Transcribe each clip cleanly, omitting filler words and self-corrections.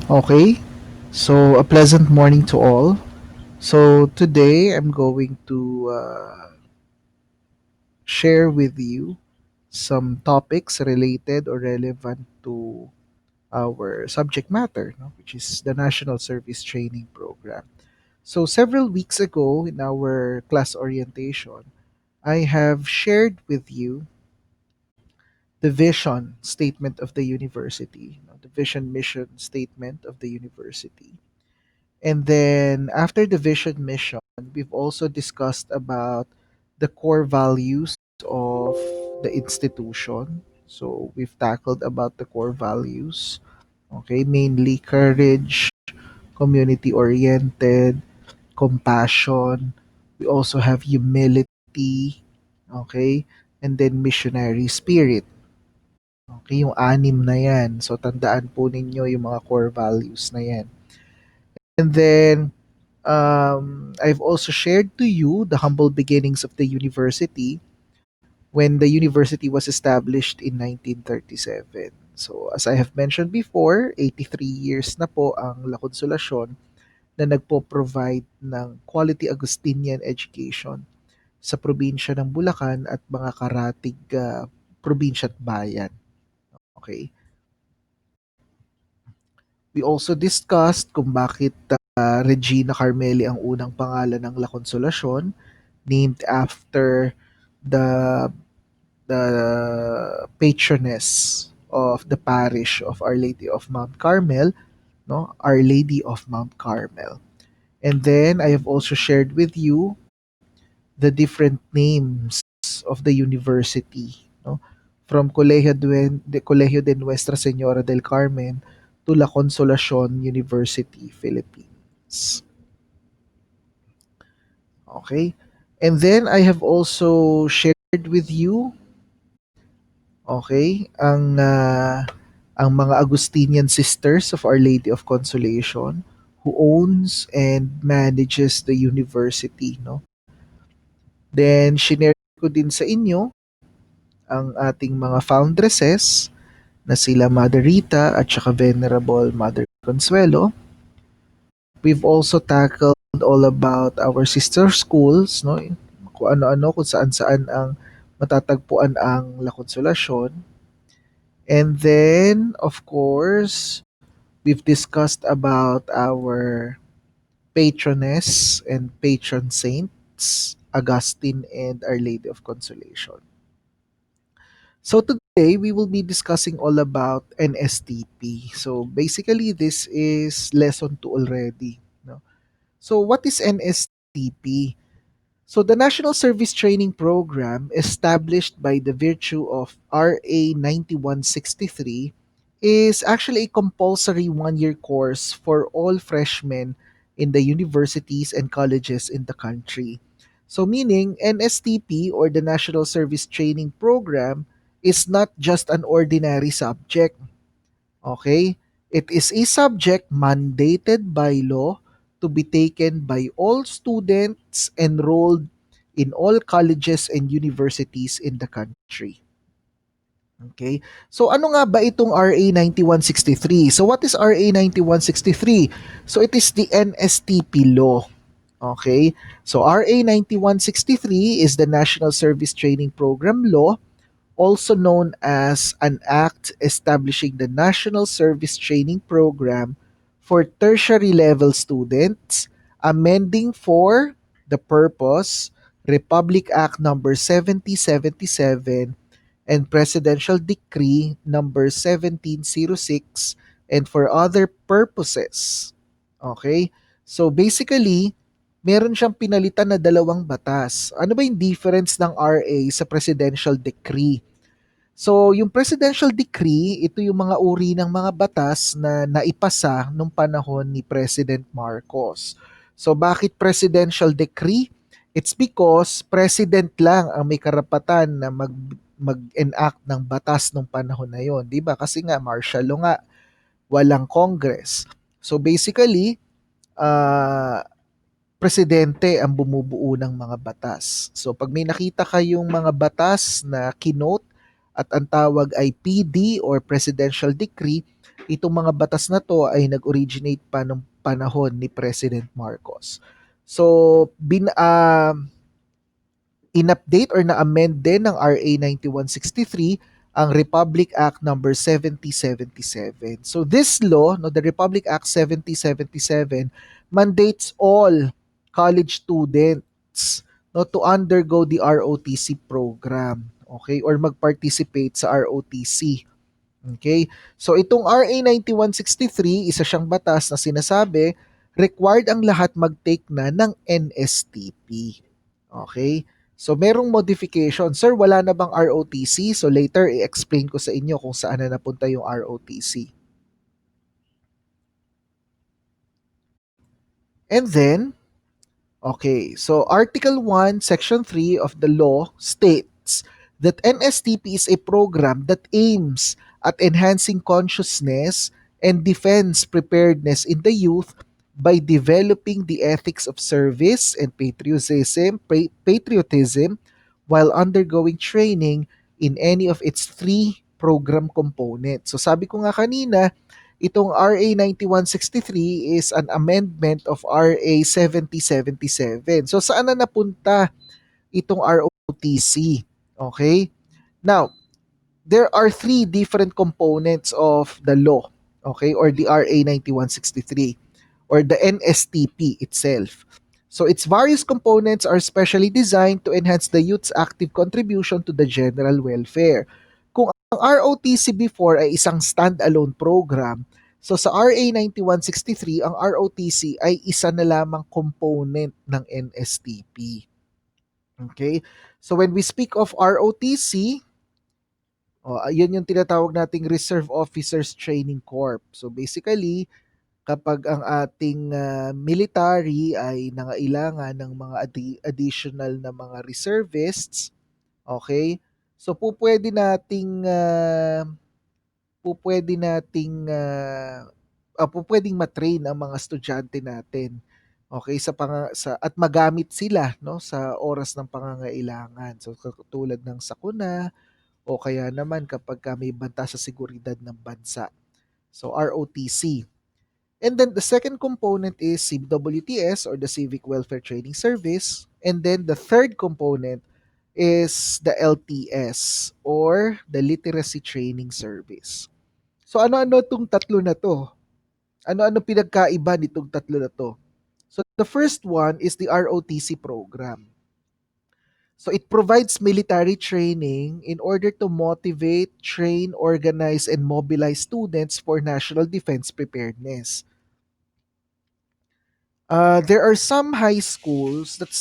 Okay, so a pleasant morning to all. So today I'm going to share with you some topics related or relevant to our subject matter, no, which is the National Service Training Program. So several weeks ago in our class orientation, I have shared with you the vision statement of the university, the vision mission statement of the university. And then after the vision mission, we've also discussed about the core values of the institution. So we've tackled about the core values, okay, mainly courage, community oriented, compassion. We also have humility, okay, and then missionary spirit. Okay, yung anim na yan. So tandaan po ninyo yung mga core values na yan. And then I've also shared to you the humble beginnings of the university when the university was established in 1937. So as I have mentioned before, 83 years na po ang La Consolacion na nagpo-provide ng quality Augustinian education sa probinsya ng Bulacan at mga karatig probinsya at bayan. Okay? We also discussed kung bakit Regina Carmeli ang unang pangalan ng La Consolacion, named after the patroness of the parish of Our Lady of Mount Carmel, no? Our Lady of Mount Carmel. And then I have also shared with you the different names of the university, no? From Colegio de Nuestra Señora del Carmen to La Consolacion University, Philippines. Okay? And then I have also shared with you, okay, ang mga Augustinian Sisters of Our Lady of Consolation who owns and manages the university, no? Then shinare ko din sa inyo ang ating mga foundresses na sila Mother Rita at saka Venerable Mother Consuelo. We've also tackled all about our sister schools, no? Kung ano-ano, kung saan-saan ang matatagpuan ang La Consolacion. And then, of course, we've discussed about our patroness and patron saints, Augustine and Our Lady of Consolation. So today we will be discussing all about NSTP. So basically this is lesson 2 already, no? So what is NSTP? So the National Service Training Program, established by the virtue of RA 9163, is actually a compulsory one-year course for all freshmen in the universities and colleges in the country. So meaning NSTP, or the National Service Training Program, is not just an ordinary subject. Okay? It is a subject mandated by law to be taken by all students enrolled in all colleges and universities in the country. Okay? So ano nga ba itong RA 9163? So what is RA 9163? So it is the NSTP law. Okay? So RA 9163 is the National Service Training Program law, also known as an act establishing the National Service Training Program for tertiary level students, amending for the purpose Republic Act number 7077 and Presidential Decree number 1706, and for other purposes. Okay? So basically, meron siyang pinalitan na dalawang batas. Ano ba yung difference ng RA sa Presidential Decree? So, yung Presidential Decree, ito yung mga uri ng mga batas na naipasa nung panahon ni President Marcos. So, bakit Presidential Decree? It's because President lang ang may karapatan na mag-enact ng batas nung panahon na yon, 'di ba? Kasi nga martial law nga, walang Congress. So basically, uh, presidente ang bumubuo ng mga batas. So pag may nakita kayong mga batas na kinote at ang tawag ay PD or Presidential Decree, Itong mga batas na to ay nag-originate pa ng panahon ni President Marcos. So, in-update or na-amend din ng RA 9163 ang Republic Act number 7077. So this law, no, the Republic Act 7077 mandates all college students no to undergo the ROTC program, okay, or mag-participate sa ROTC. Okay? So itong RA 9163, isa siyang batas na sinasabi, required ang lahat mag-take na ng NSTP. Okay? So merong modification. Sir, wala na bang ROTC? So later i-explain ko sa inyo kung saan na napunta yung ROTC. And then, okay, so Article 1, Section 3 of the law states that NSTP is a program that aims at enhancing consciousness and defense preparedness in the youth by developing the ethics of service and patriotism while undergoing training in any of its three program components. So sabi ko nga kanina, itong RA 9163 is an amendment of RA 7077. So saan na napunta itong ROTC? Okay? Now, there are three different components of the law, okay, or the RA 9163 or the NSTP itself. So its various components are specially designed to enhance the youth's active contribution to the general welfare. Kung ang ROTC before ay isang standalone program, so sa RA 9163, ang ROTC ay isa na lamang component ng NSTP. Okay? So when we speak of ROTC, ayun yung tinatawag nating Reserve Officers Training Corps. So basically, kapag ang ating military ay nangailangan ng mga additional na mga reservists, okay? So pupwede nating matrain ang mga estudyante natin. Okay, at magamit sila no sa oras ng pangangailangan. So katulad ng sakuna o kaya naman kapag may banta sa seguridad ng bansa. So ROTC. And then the second component is CWTS or the Civic Welfare Training Service. And then the third component is the LTS or the Literacy Training Service. So ano-ano itong tatlo na to? Ano-ano pinagkaiba nitong tatlo na to? So the first one is the ROTC program. So it provides military training in order to motivate, train, organize, and mobilize students for national defense preparedness. There are some high schools that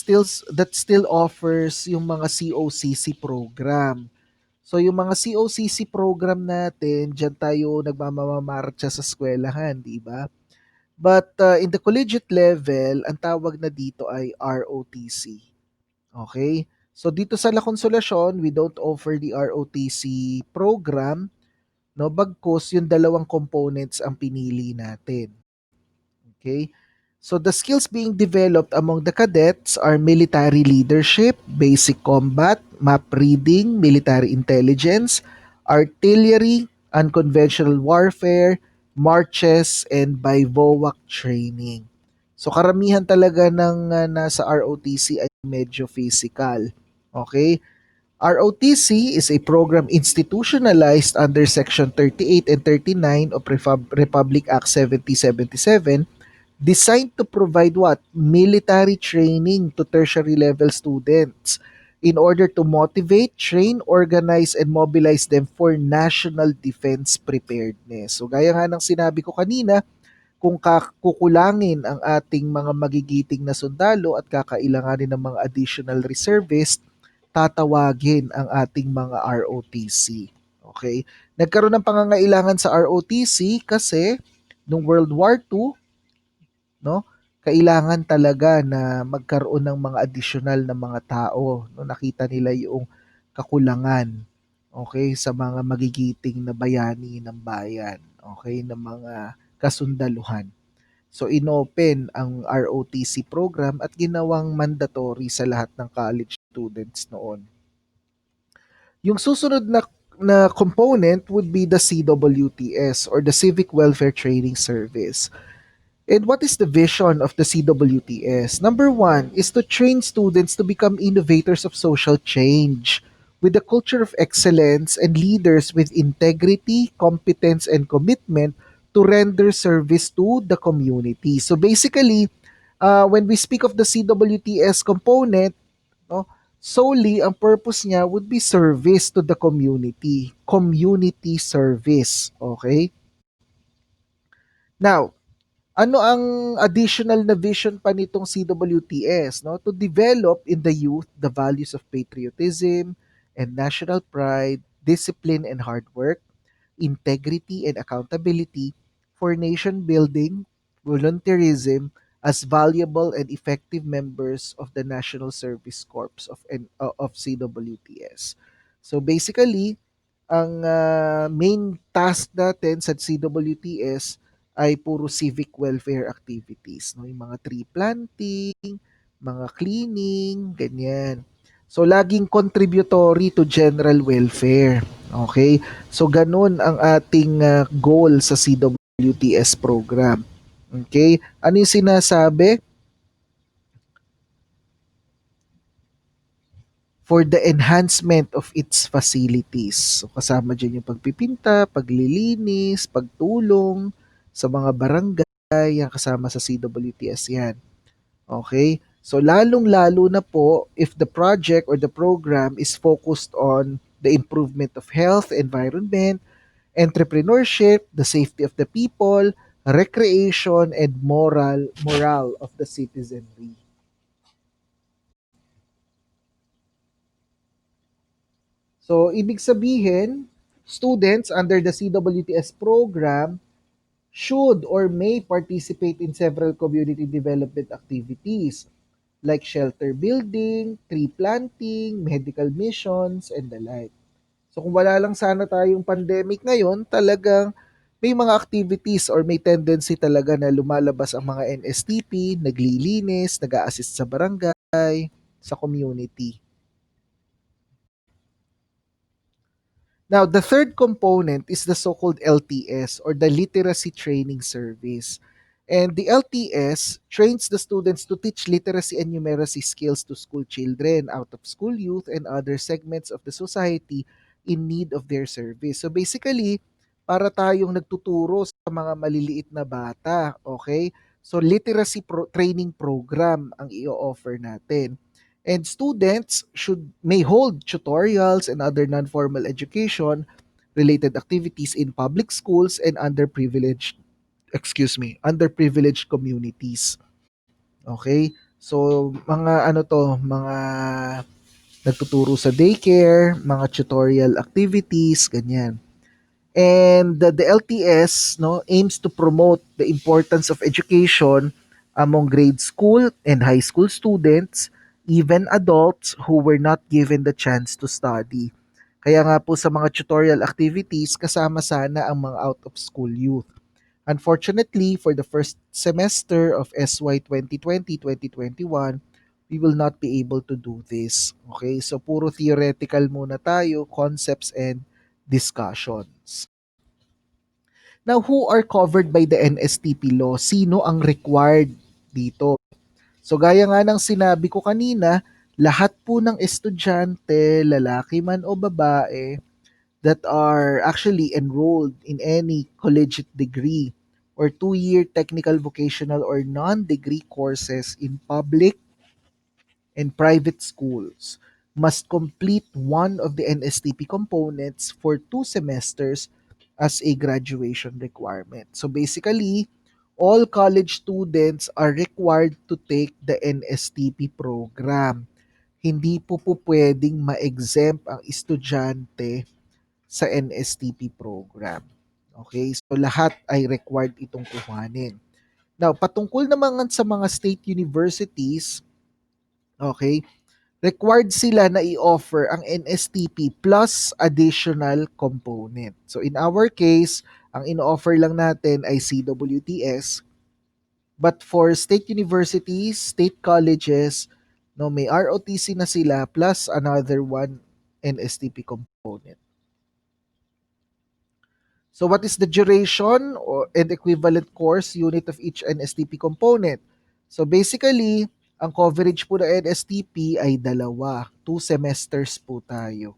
still offers yung mga COCC program. So yung mga COCC program natin, diyan tayo nagmamamarcha sa eskwelahan, di ba? But in the collegiate level, ang tawag na dito ay ROTC. Okay? So dito sa La Consolacion, we don't offer the ROTC program, no? Bagkus yung dalawang components ang pinili natin. Okay? So the skills being developed among the cadets are military leadership, basic combat, map reading, military intelligence, artillery, unconventional warfare, marches, and bivouac training. So karamihan talaga ng nasa ROTC ay medyo physical. Okay? ROTC is a program institutionalized under Section 38 and 39 of Republic Act 7077 designed to provide what? Military training to tertiary level students in order to motivate, train, organize, and mobilize them for national defense preparedness. So gaya nga ng sinabi ko kanina, kung kukulangin ang ating mga magigiting na sundalo at kakailanganin ng mga additional reservists, tatawagin ang ating mga ROTC. Okay? Nagkaroon ng pangangailangan sa ROTC kasi nung World War II, no? Kailangan talaga na magkaroon ng mga additional na mga tao, no? Nakita nila yung kakulangan, okay, sa mga magigiting na bayani ng bayan, okay, ng mga kasundaluhan. So inopen ang ROTC program at ginawang mandatory sa lahat ng college students noon. Yung susunod na na component would be the CWTS, or the Civic Welfare Training Service. And what is the vision of the CWTS? Number one is to train students to become innovators of social change with a culture of excellence and leaders with integrity, competence, and commitment to render service to the community. So basically, when we speak of the CWTS component, no, solely ang purpose niya would be service to the community. Community service. Okay? Now, ano ang additional na vision pa nitong CWTS, no? To develop in the youth the values of patriotism and national pride, discipline and hard work, integrity and accountability for nation building, volunteerism as valuable and effective members of the National Service Corps of CWTS. So basically, ang main task natin sa CWTS ay puro civic welfare activities, no? Yung mga tree planting, mga cleaning, ganyan. So laging contributory to general welfare. Okay? So ganun ang ating goal sa CWTS program. Okay? Ano yung sinasabi? For the enhancement of its facilities. So kasama dyan yung pagpipinta, paglilinis, pagtulong sa mga barangay, yan kasama sa CWTS yan. Okay? So lalong-lalo na po if the project or the program is focused on the improvement of health, environment, entrepreneurship, the safety of the people, recreation, and moral of the citizenry. So, ibig sabihin, students under the CWTS program should or may participate in several community development activities like shelter building, tree planting, medical missions, and the like. So kung wala lang sana tayong pandemic ngayon, talagang may mga activities or may tendency talaga na lumalabas ang mga NSTP, naglilinis, nag-a-assist sa barangay, sa community. Now, the third component is the so-called LTS, or the Literacy Training Service. And the LTS trains the students to teach literacy and numeracy skills to school children, out of school youth, and other segments of the society in need of their service. So basically, para tayong nagtuturo sa mga maliliit na bata, okay? So training program ang i-offer natin. And students may hold tutorials and other non-formal education related activities in public schools and underprivileged communities. Okay? So mga ano to, mga nagtuturo sa daycare, mga tutorial activities, ganyan. And the LTS aims to promote the importance of education among grade school and high school students, even adults who were not given the chance to study. Kaya nga po sa mga tutorial activities, kasama sana ang mga out-of-school youth. Unfortunately, for the first semester of SY 2020-2021, we will not be able to do this. Okay? So, puro theoretical muna tayo, concepts and discussions. Now, who are covered by the NSTP law? Sino ang required dito? So, gaya nga ng sinabi ko kanina, lahat po ng estudyante, lalaki man o babae, that are actually enrolled in any collegiate degree or 2-year technical vocational or non-degree courses in public and private schools must complete one of the NSTP components for 2 semesters as a graduation requirement. So basically, all college students are required to take the NSTP program. Hindi po pwedeng ma-exempt ang estudyante sa NSTP program. Okay? So lahat ay required itong kuhanin. Now, patungkol naman sa mga state universities, okay, required sila na i-offer ang NSTP plus additional component. So in our case, ang in-offer lang natin ay CWTS. But for state universities, state colleges, no, may ROTC na sila plus another one NSTP component. So what is the duration or and equivalent course unit of each NSTP component? So basically, ang coverage po ng NSTP ay dalawa. 2 semesters po tayo.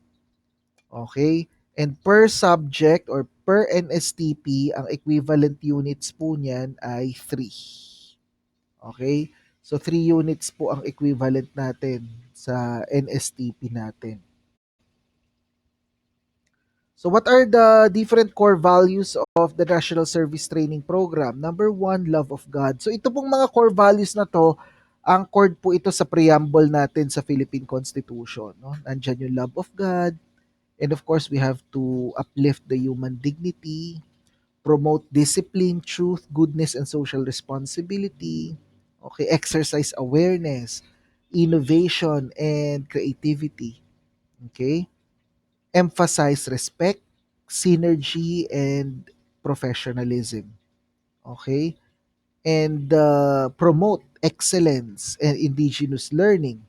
Okay? And per subject or per NSTP, ang equivalent units po niyan ay 3. Okay? So 3 units po ang equivalent natin sa NSTP natin. So what are the different core values of the National Service Training Program? Number one, love of God. So ito pong mga core values na to, anchored po ito sa preamble natin sa Philippine Constitution. No? Nandyan yung love of God. And of course, we have to uplift the human dignity, promote discipline, truth, goodness, and social responsibility. Okay, exercise awareness, innovation, and creativity. Okay, emphasize respect, synergy, and professionalism. Okay, and promote excellence and indigenous learning.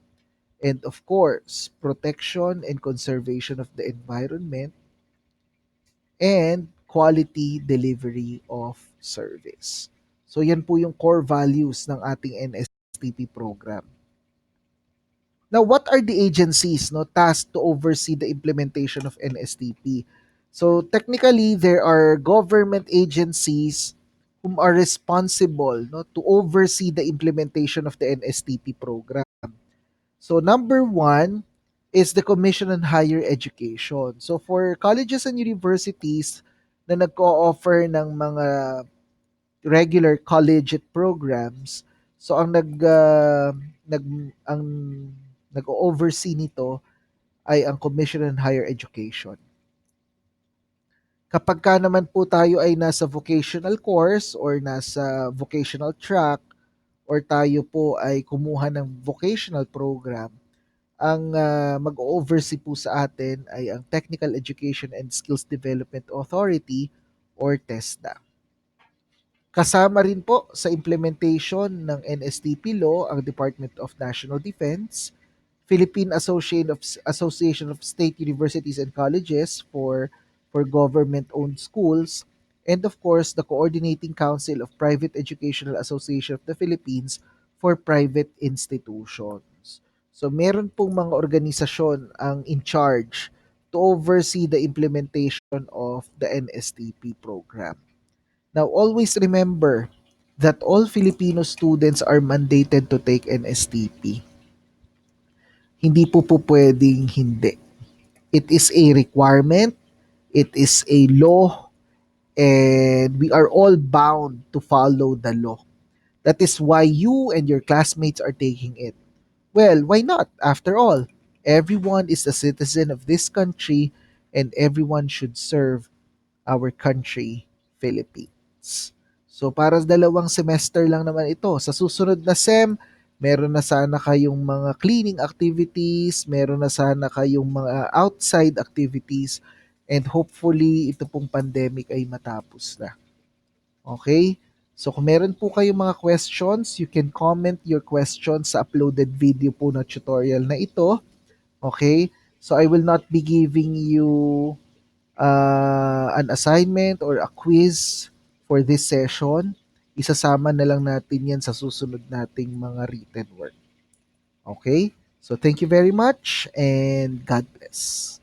And of course, protection and conservation of the environment and quality delivery of service. So yan po yung core values ng ating NSTP program. Now, what are the agencies tasked to oversee the implementation of NSTP? So technically, there are government agencies whom are responsible to oversee the implementation of the NSTP program. So number one is the Commission on Higher Education. So for colleges and universities na nagko-offer ng mga regular collegiate programs, so nag ang nag-oversee nito ay ang Commission on Higher Education. Kapag ka naman po tayo ay nasa vocational course or nasa vocational track or tayo po ay kumuha ng vocational program, ang mag-oversee po sa atin ay ang Technical Education and Skills Development Authority or TESDA. Kasama rin po sa implementation ng NSTP law ang Department of National Defense, Philippine Association of State Universities and Colleges for government-owned schools, and of course, the Coordinating Council of Private Educational Association of the Philippines for private institutions. So meron pong mga organisasyon ang in charge to oversee the implementation of the NSTP program. Now, always remember that all Filipino students are mandated to take NSTP. Hindi po pwedeng hindi. It is a requirement, it is a law, and we are all bound to follow the law. That is why you and your classmates are taking it. Well, why not? After all, everyone is a citizen of this country and everyone should serve our country, Philippines. So para sa 2 semester lang naman ito. Sa susunod na SEM, meron na sana kayong mga cleaning activities, meron na sana kayong mga outside activities, and hopefully ito pong pandemic ay matapos na. Okay? So kung meron po kayong mga questions, you can comment your questions sa uploaded video po na tutorial na ito. Okay? So I will not be giving you an assignment or a quiz for this session. Isasama na lang natin yan sa susunod nating mga written work. Okay? So thank you very much and God bless.